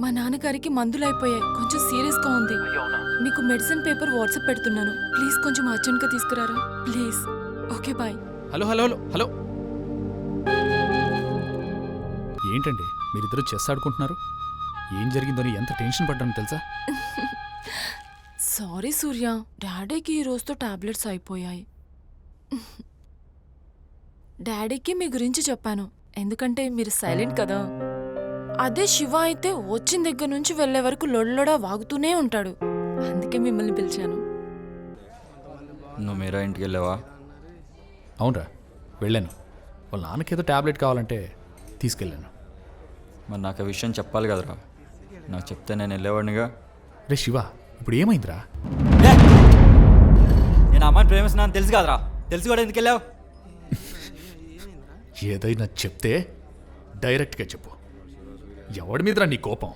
మా నాన్నగారికి మందులు అయిపోయాయి, కొంచెం సీరియస్గా ఉంది. మీకు మెడిసిన్ పేపర్ వాట్సాప్ పెడుతున్నాను, ప్లీజ్ కొంచెం అర్జెంట్గా తీసుకురారా please. Okay bye. Hello hello hello hello ఏంటండి మీరిద్దరూ చెస్ ఆడుకుంటున్నారు? ఏం జరిగిందని ఎంత టెన్షన్ పడ్డాను తెలుసా? సారీ సూర్య, డాడీకి ఈ రోజుతో టాబ్లెట్స్ అయిపోయాయి. డాడీకి మీ గురించి చెప్పాను, ఎందుకంటే మీరు సైలెంట్ కదా. అదే శివ అయితే వచ్చిన దగ్గర నుంచి వెళ్లే వరకు లొల్లడా వాగుతూనే ఉంటాడు, అందుకే మిమ్మల్ని పిలిచాను. నువ్వు మీరా ఇంటికి వెళ్ళావా? అవునరా, వెళ్ళాను. వాళ్ళ నాన్నకేదో టాబ్లెట్ కావాలంటే తీసుకెళ్ళాను. మరి నాకు ఆ విషయం చెప్పాలి కదరా, నాకు చెప్తే నేను వెళ్ళేవాడినిగా. రే శివ, ఇప్పుడు ఏమైందిరా? నేను అమ్మాయిని ప్రేమిస్తున్నాను తెలుసు కదరా, తెలుసు కూడా ఎందుకు వెళ్ళావు? ఏదైనా చెప్తే డైరెక్ట్గా చెప్పు. ఎవడి మీదరా నీ కోపం?